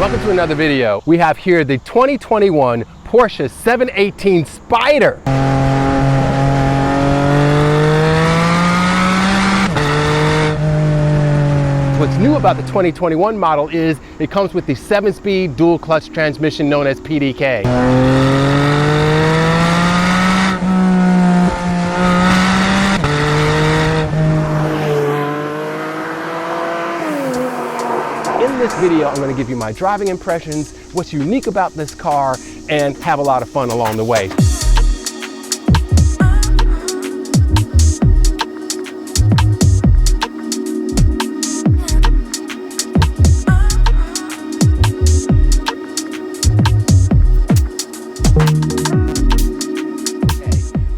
Welcome to another video. We have here the 2021 Porsche 718 Spyder. What's new about the 2021 model is it comes with the 7-speed dual clutch transmission known as PDK. In this video, I'm going to give you my driving impressions, what's unique about this car, and have a lot of fun along the way.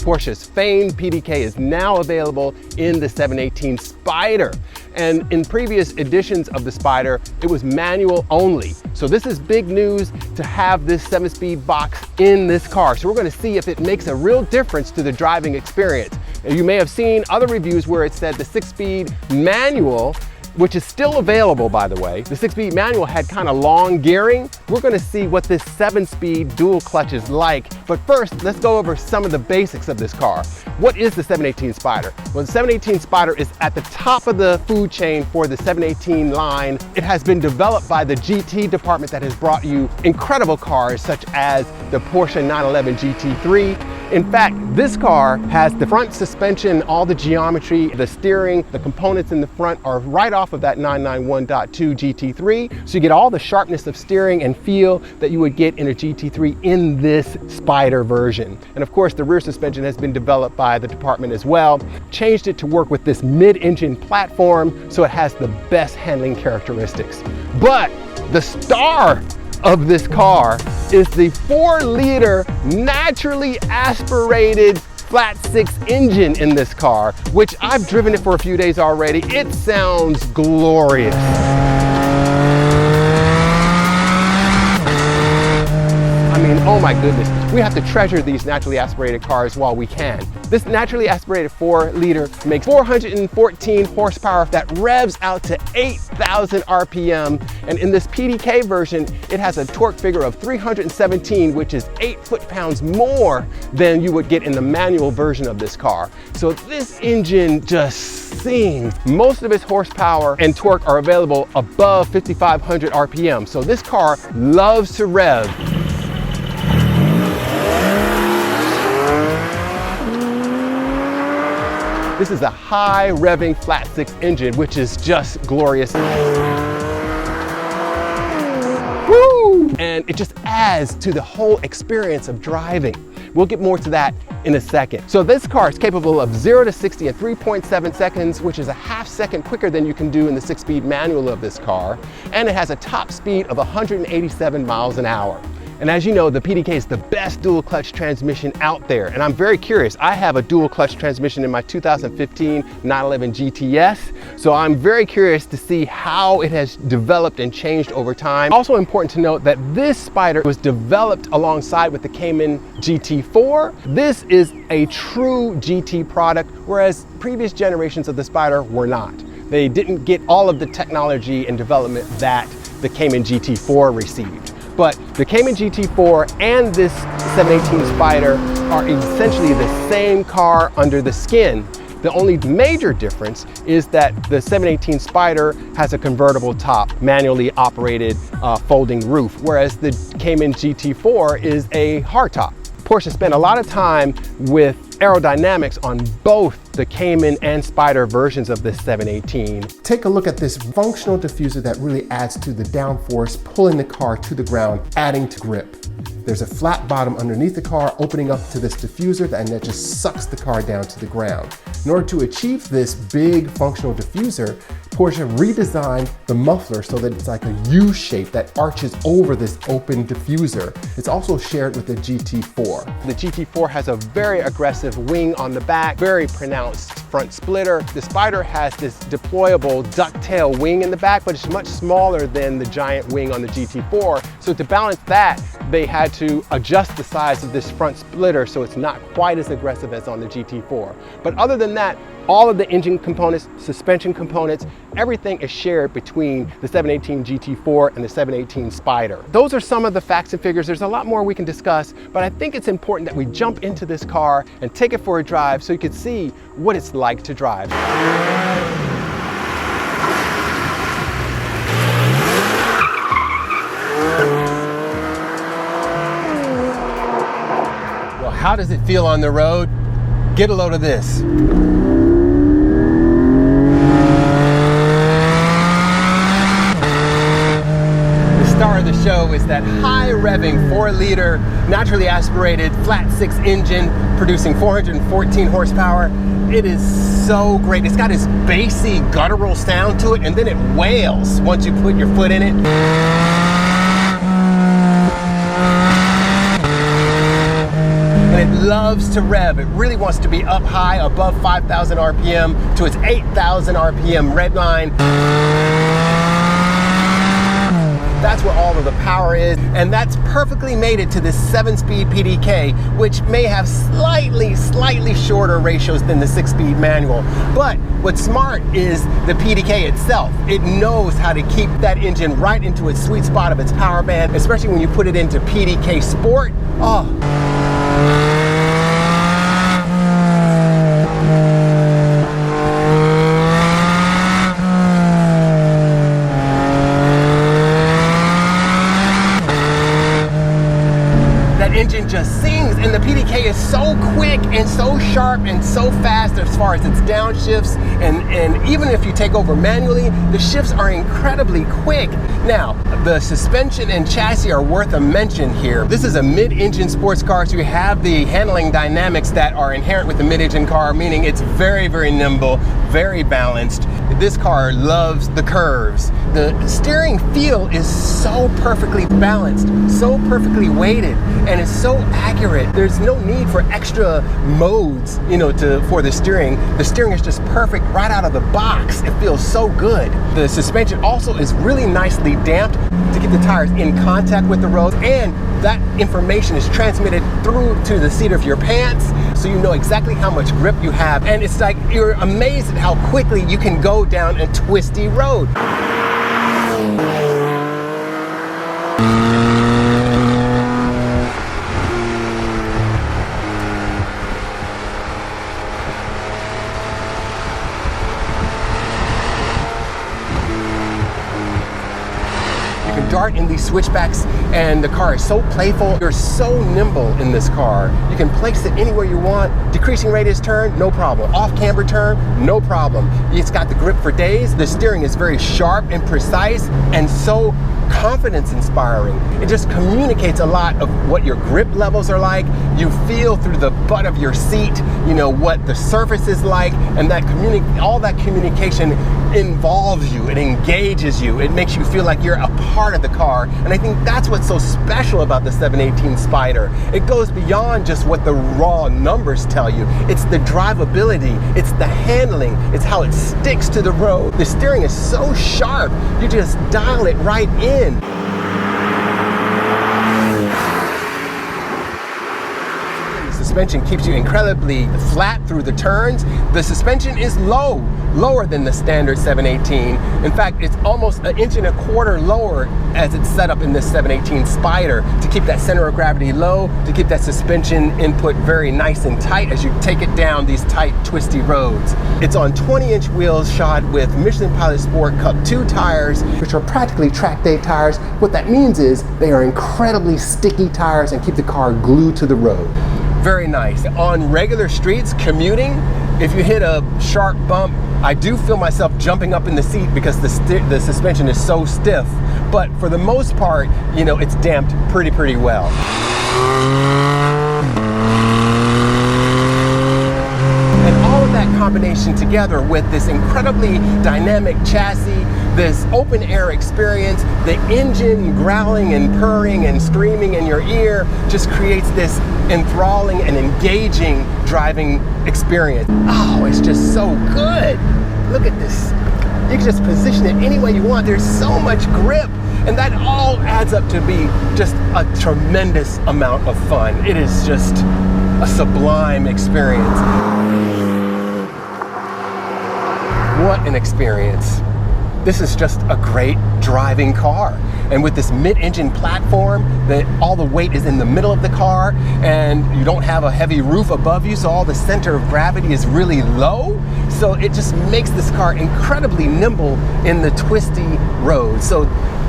Porsche's famed PDK is now available in the 718 Spyder. And in previous editions of the Spyder, it was manual only. So this is big news to have this 7-speed box in this car. So we're going to see if it makes a real difference to the driving experience. And you may have seen other reviews where it said the 6-speed manual, which is still available, by the way. The 6-speed manual had kind of long gearing. We're gonna see what this 7-speed dual clutch is like. But first, let's go over some of the basics of this car. What is the 718 Spyder? Well, the 718 Spyder is at the top of the food chain for the 718 line. It has been developed by the GT department that has brought you incredible cars such as the Porsche 911 GT3. In fact, this car has the front suspension, all the geometry, the steering, the components in the front are right off of that 991.2 GT3. So you get all the sharpness of steering and feel that you would get in a GT3 in this Spyder version. And of course, the rear suspension has been developed by the department as well. Changed it to work with this mid-engine platform, so it has the best handling characteristics. But the star of this car is the 4-liter naturally aspirated flat 6 engine in this car, which I've driven it for a few days already. It sounds glorious. I mean, oh my goodness, we have to treasure these naturally aspirated cars while we can. This naturally aspirated 4-liter makes 414 horsepower that revs out to 8,000 RPM. And in this PDK version, it has a torque figure of 317, which is 8 foot-pounds more than you would get in the manual version of this car. So this engine just sings. Most of its horsepower and torque are available above 5,500 RPM. So this car loves to rev. This is a high revving flat 6 engine, which is just glorious. Woo! And it just adds to the whole experience of driving. We'll get more to that in a second. So this car is capable of 0 to 60 in 3.7 seconds, which is a half second quicker than you can do in the 6-speed manual of this car. And it has a top speed of 187 miles an hour. And as you know, the PDK is the best dual clutch transmission out there. And I'm very curious. I have a dual clutch transmission in my 2015 911 GTS. So I'm very curious to see how it has developed and changed over time. Also important to note that this Spyder was developed alongside with the Cayman GT4. This is a true GT product, whereas previous generations of the Spyder were not. They didn't get all of the technology and development that the Cayman GT4 received. But the Cayman GT4 and this 718 Spyder are essentially the same car under the skin. The only major difference is that the 718 Spyder has a convertible top, manually operated folding roof, whereas the Cayman GT4 is a hardtop. Porsche spent a lot of time with Aerodynamics on both the Cayman and Spyder versions of this 718. Take a look at this functional diffuser that really adds to the downforce, pulling the car to the ground, adding to grip. There's a flat bottom underneath the car opening up to this diffuser, and that just sucks the car down to the ground. In order to achieve this big functional diffuser, Porsche redesigned the muffler so that it's like a U shape that arches over this open diffuser. It's also shared with the GT4. The GT4 has a very aggressive wing on the back, very pronounced front splitter. The Spyder has this deployable ducktail wing in the back, but it's much smaller than the giant wing on the GT4. So to balance that, they had to adjust the size of this front splitter so it's not quite as aggressive as on the GT4. But other than that, All of the engine components, suspension components, everything is shared between the 718 GT4 and the 718 Spyder. Those are some of the facts and figures. There's a lot more we can discuss, but I think it's important that we jump into this car and take it for a drive so you can see what it's like to drive. Well, how does it feel on the road? Get a load of this. Star of the show is that high revving 4-liter naturally aspirated flat 6 engine producing 414 horsepower. It is so great. It's got this bassy guttural sound to it, and then it wails once you put your foot in it. And it loves to rev. It really wants to be up high above 5,000 RPM to its 8,000 RPM red line. That's where all of the power is, and that's perfectly mated to this 7-speed PDK, which may have slightly shorter ratios than the 6-speed manual. But what's smart is the PDK itself. It knows how to keep that engine right into its sweet spot of its power band, especially when you put it into PDK Sport. Oh. Engine just sings, and the PDK is so quick and so sharp and so fast as far as its downshifts, and even if you take over manually, the shifts are incredibly quick. Now, the suspension and chassis are worth a mention here. This is a mid-engine sports car, so you have the handling dynamics that are inherent with the mid-engine car, meaning it's very nimble, very balanced. This car loves the curves. The steering feel is so perfectly balanced, so perfectly weighted, and it's so accurate. There's no need for extra modes, for the steering. The steering is just perfect right out of the box. It feels so good. The suspension also is really nicely damped to keep the tires in contact with the road, and that information is transmitted through to the seat of your pants, so you know exactly how much grip you have. And it's like you're amazed at how quickly you can go down a twisty road. Dart in these switchbacks, and the car is so playful. You're so nimble in this car. You can place it anywhere you want. Decreasing radius turn, no problem. Off camber turn, no problem. It's got the grip for days. The steering is very sharp and precise and so confidence inspiring. It just communicates a lot of what your grip levels are like. You feel through the butt of your seat, what the surface is like, and that all that communication involves you. It engages you. It makes you feel like you're a part of the car. And I think that's what's so special about the 718 Spyder. It goes beyond just what the raw numbers tell you. It's the drivability, it's the handling, it's how it sticks to the road. The steering is so sharp, you just dial it right in. Suspension keeps you incredibly flat through the turns. The suspension is lower than the standard 718. In fact, it's almost 1.25 inches lower as it's set up in this 718 Spyder to keep that center of gravity low, to keep that suspension input very nice and tight as you take it down these tight, twisty roads. It's on 20-inch wheels shod with Michelin Pilot Sport Cup 2 tires, which are practically track day tires. What that means is they are incredibly sticky tires and keep the car glued to the road. Very nice. On regular streets, commuting, if you hit a sharp bump, I do feel myself jumping up in the seat because the suspension is so stiff. But for the most part, it's damped pretty well. And all of that combination together with this incredibly dynamic chassis, this open air experience, the engine growling and purring and screaming in your ear just creates this enthralling and engaging driving experience. Oh, it's just so good. Look at this. You can just position it any way you want. There's so much grip, and that all adds up to be just a tremendous amount of fun. It is just a sublime experience. What an experience. This is just a great driving car. And with this mid-engine platform, all the weight is in the middle of the car, and you don't have a heavy roof above you, so all the center of gravity is really low. So it just makes this car incredibly nimble in the twisty road. So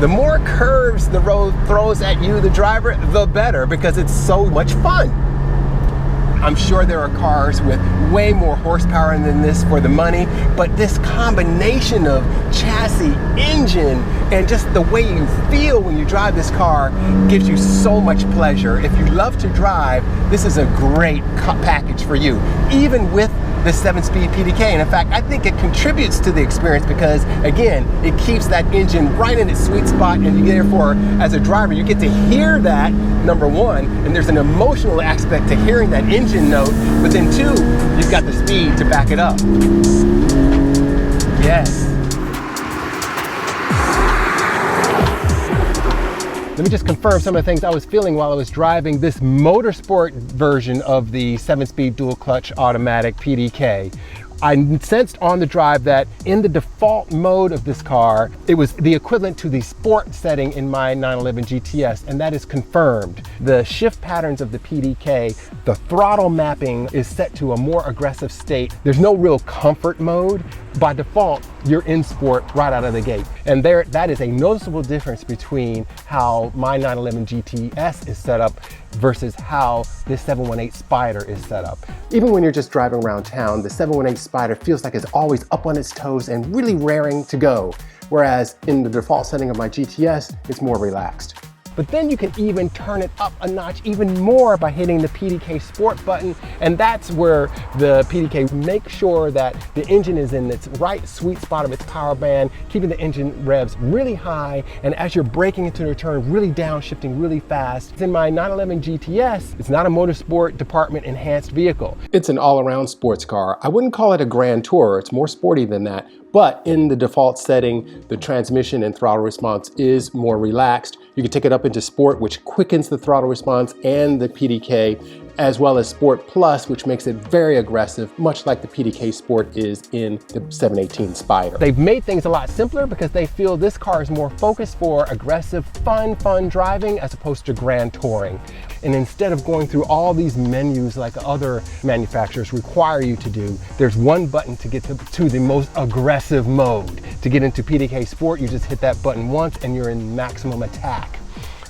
the more curves the road throws at you, the driver, the better, because it's so much fun. I'm sure there are cars with way more horsepower than this for the money, but this combination of chassis, engine, and just the way you feel when you drive this car gives you so much pleasure. If you love to drive, this is a great package for you, even with the 7-speed PDK. And in fact, I think it contributes to the experience because, again, it keeps that engine right in its sweet spot, and therefore, as a driver, you get to hear that, number one, and there's an emotional aspect to hearing that engine note, but then two, you've got the speed to back it up. Yes. Let me just confirm some of the things I was feeling while I was driving this motorsport version of the 7-speed dual clutch automatic PDK. I sensed on the drive that in the default mode of this car, it was the equivalent to the sport setting in my 911 GTS, and that is confirmed. The shift patterns of the PDK, the throttle mapping is set to a more aggressive state. There's no real comfort mode. By default, you're in sport right out of the gate. And that is a noticeable difference between how my 911 GTS is set up versus how this 718 Spyder is set up. Even when you're just driving around town, the 718 Spyder feels like it's always up on its toes and really raring to go. Whereas in the default setting of my GTS, it's more relaxed. But then you can even turn it up a notch even more by hitting the PDK Sport button, and that's where the PDK makes sure that the engine is in its right sweet spot of its power band, keeping the engine revs really high, and as you're braking into the turn, really downshifting really fast. In my 911 GTS, it's not a motorsport department enhanced vehicle. It's an all-around sports car. I wouldn't call it a Grand Tourer, it's more sporty than that. But in the default setting, the transmission and throttle response is more relaxed. You can take it up into Sport, which quickens the throttle response and the PDK, as well as Sport Plus, which makes it very aggressive, much like the PDK Sport is in the 718 Spyder. They've made things a lot simpler because they feel this car is more focused for aggressive, fun driving as opposed to grand touring. And instead of going through all these menus like other manufacturers require you to do, there's one button to get to the most aggressive mode. To get into PDK Sport, you just hit that button once and you're in maximum attack.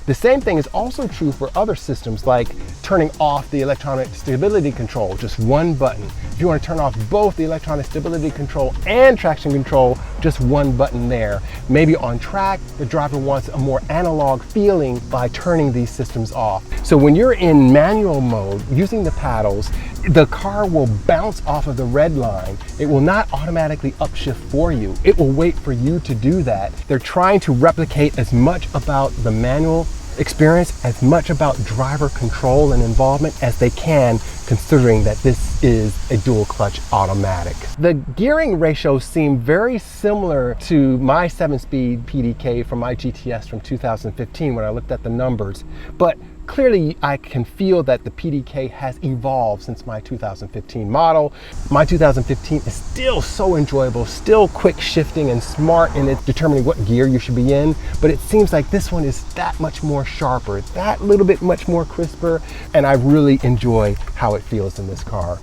The same thing is also true for other systems like turning off the electronic stability control, just one button. If you want to turn off both the electronic stability control and traction control, just one button there. Maybe on track, the driver wants a more analog feeling by turning these systems off. So when you're in manual mode, using the paddles, the car will bounce off of the red line. It will not automatically upshift for you. It will wait for you to do that. They're trying to replicate as much about the manual experience, as much about driver control and involvement as they can, considering that this is a dual clutch automatic. The gearing ratios seem very similar to my 7-speed PDK from my GTS from 2015 when I looked at the numbers, but clearly I can feel that the PDK has evolved since my 2015 model. My 2015 is still so enjoyable, still quick shifting and smart in its determining what gear you should be in, but it seems like this one is that much more sharper, that little bit much more crisper, and I really enjoy how it feels in this car.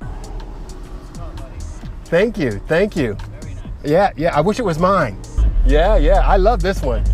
Thank you, thank you. Very nice. Yeah, I wish it was mine. Yeah, I love this one.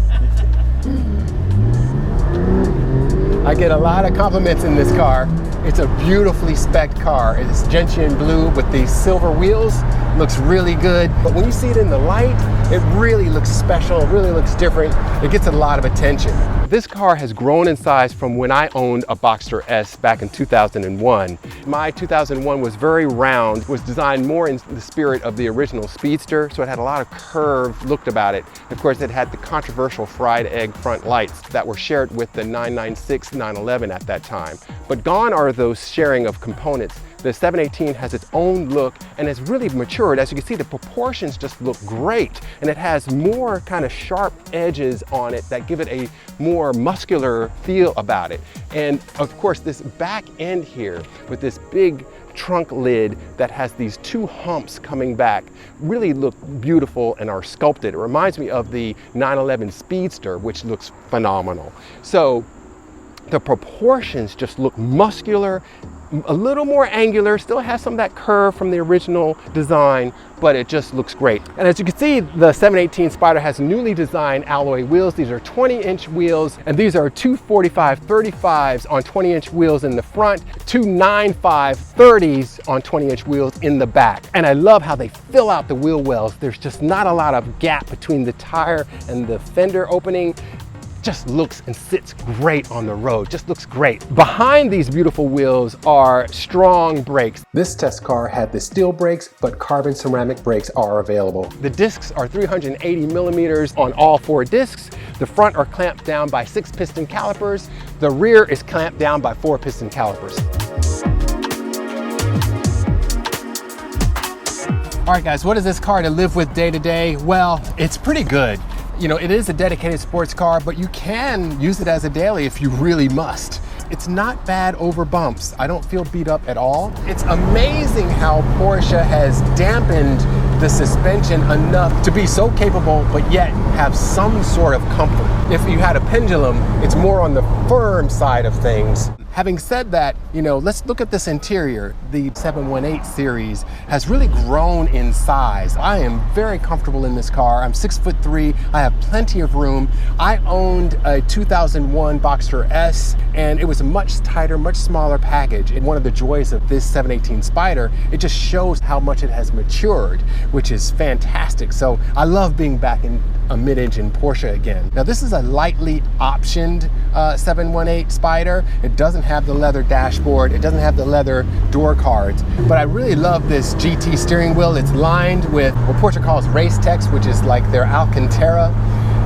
I get a lot of compliments in this car. It's a beautifully spec'd car. It's gentian blue with these silver wheels. Looks really good. But when you see it in the light, it really looks special, it really looks different. It gets a lot of attention. This car has grown in size from when I owned a Boxster S back in 2001. My 2001 was very round, was designed more in the spirit of the original Speedster, so it had a lot of curved look about it. Of course, it had the controversial fried egg front lights that were shared with the 996 911 at that time. But gone are those sharing of components The 718 has its own look and has really matured. As you can see, the proportions just look great, and it has more kind of sharp edges on it that give it a more muscular feel about it. And of course, this back end here with this big trunk lid that has these two humps coming back really look beautiful and are sculpted. It reminds me of the 911 Speedster, which looks phenomenal. So the proportions just look muscular, a little more angular, still has some of that curve from the original design, but it just looks great. And as you can see, the 718 Spyder has newly designed alloy wheels. These are 20-inch wheels, and these are two 45/35s on 20-inch wheels in the front, two 9.5/30s on 20-inch wheels in the back. And I love how they fill out the wheel wells. There's just not a lot of gap between the tire and the fender opening. Just looks and sits great on the road, just looks great. Behind these beautiful wheels are strong brakes. This test car had the steel brakes, but carbon ceramic brakes are available. The discs are 380 millimeters on all 4 discs. The front are clamped down by 6 piston calipers. The rear is clamped down by 4 piston calipers. All right guys, what is this car to live with day to day? Well, it's pretty good. You know, it is a dedicated sports car, but you can use it as a daily if you really must. It's not bad over bumps. I don't feel beat up at all. It's amazing how Porsche has dampened the suspension enough to be so capable, but yet have some sort of comfort. If you had a pendulum, it's more on the firm side of things. Having said that, you know, let's look at this interior. The 718 series has really grown in size. I am very comfortable in this car. I'm 6'3". I have plenty of room. I owned a 2001 Boxster S, and it was a much tighter, much smaller package. And one of the joys of this 718 Spyder, it just shows how much it has matured, which is fantastic. So I love being back in a mid-engine Porsche again. Now this is a lightly optioned 718 Spyder. It doesn't have the leather dashboard, it doesn't have the leather door cards, but I really love this GT steering wheel. It's lined with what Porsche calls race text, which is like their Alcantara,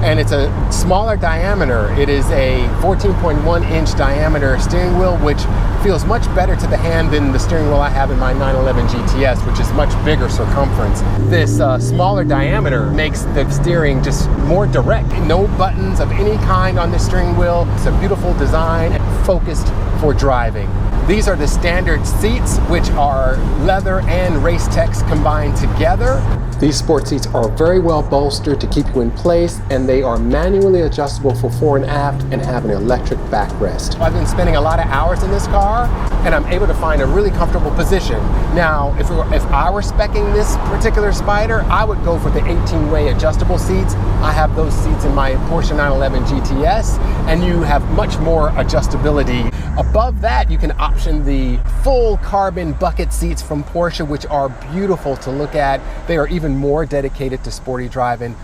and it's a smaller diameter. It is a 14.1-inch diameter steering wheel, which feels much better to the hand than the steering wheel I have in my 911 GTS, which is much bigger circumference. This smaller diameter makes the steering just more direct. No buttons of any kind on the steering wheel. It's a beautiful design and focused for driving. These are the standard seats, which are leather and race text combined together. These sport seats are very well bolstered to keep you in place, and they are manually adjustable for fore and aft and have an electric backrest. I've been spending a lot of hours in this car, and I'm able to find a really comfortable position. Now, if I were speccing this particular Spyder, I would go for the 18-way adjustable seats. I have those seats in my Porsche 911 GTS, and you have much more adjustability. Above that, you can option the full carbon bucket seats from Porsche, which are beautiful to look at. They are even more dedicated to sporty driving.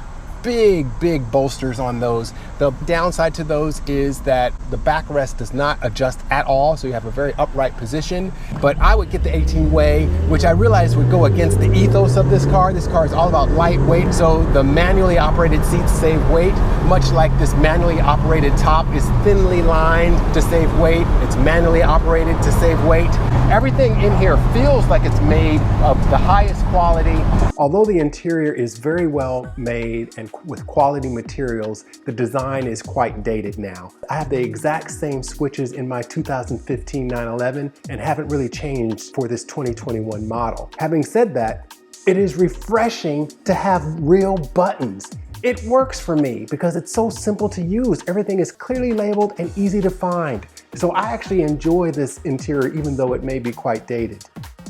Big bolsters on those. The downside to those is that the backrest does not adjust at all, so you have a very upright position. But I would get the 18-way, which I realized would go against the ethos of this car. This car is all about lightweight, so the manually operated seats save weight, much like this manually operated top is thinly lined to save weight. It's manually operated to save weight. Everything in here feels like it's made of the highest quality. Although the interior is very well made and with quality materials, the design is quite dated now. I have the exact same switches in my 2015 911 and haven't really changed for this 2021 model. Having said that, it is refreshing to have real buttons. It works for me because it's so simple to use. Everything is clearly labeled and easy to find. So I actually enjoy this interior even though it may be quite dated.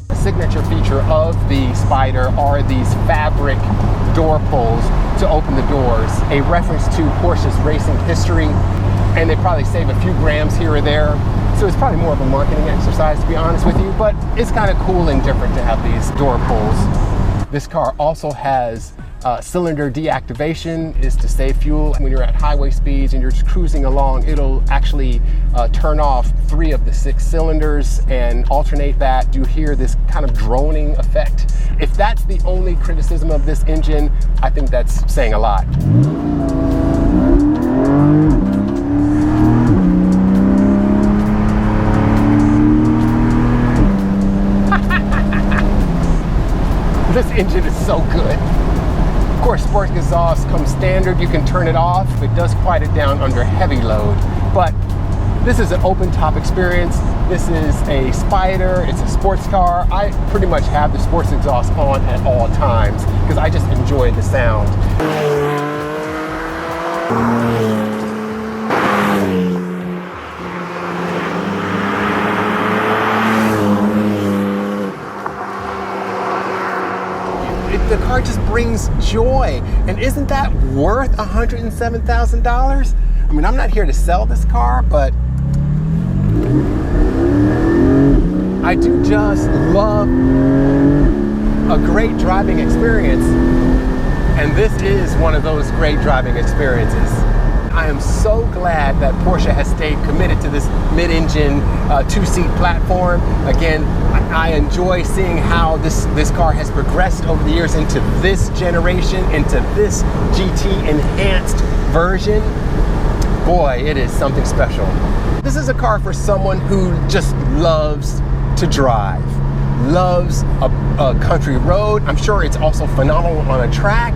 A signature feature of the Spyder are these fabric door pulls to open the doors, a reference to Porsche's racing history, and they probably save a few grams here or there. So it's probably more of a marketing exercise, to be honest with you, but it's kind of cool and different to have these door pulls. This car also has cylinder deactivation, is to save fuel. When you're at highway speeds and you're just cruising along, it'll actually turn off 3 of the 6 cylinders and alternate that. You hear this kind of droning effect. If that's the only criticism of this engine, I think that's saying a lot. engine is so good. Of course, sport exhaust comes standard. You can turn it off. It does quiet it down under heavy load. But this is an open top experience. This is a Spyder. It's a sports car. I pretty much have the sports exhaust on at all times because I just enjoy the sound. The car just brings joy. And isn't that worth $107,000? I mean, I'm not here to sell this car, but I do just love a great driving experience. And this is one of those great driving experiences. I am so glad that Porsche has stayed committed to this mid-engine two-seat platform. Again, I enjoy seeing how this car has progressed over the years into this generation, into this GT enhanced version. Boy, it is something special. This is a car for someone who just loves to drive, loves a country road. I'm sure it's also phenomenal on a track.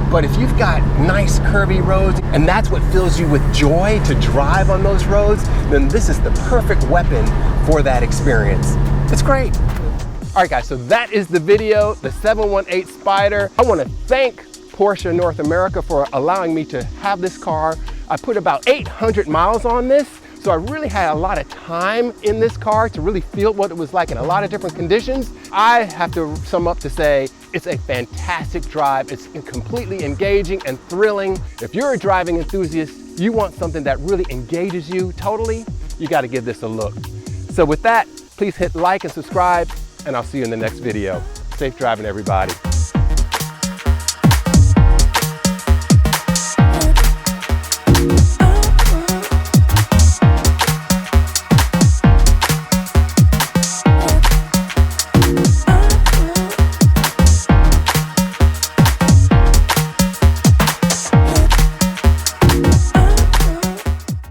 But if you've got nice curvy roads and that's what fills you with joy to drive on those roads, then this is the perfect weapon for that experience. It's great. All right, guys, so that is the video, the 718 Spyder. I want to thank Porsche North America for allowing me to have this car. I put about 800 miles on this, so I really had a lot of time in this car to really feel what it was like in a lot of different conditions. I have to sum up to say, it's a fantastic drive. It's completely engaging and thrilling. If you're a driving enthusiast, you want something that really engages you totally, you got to give this a look. So with that, please hit like and subscribe, and I'll see you in the next video. Safe driving, everybody.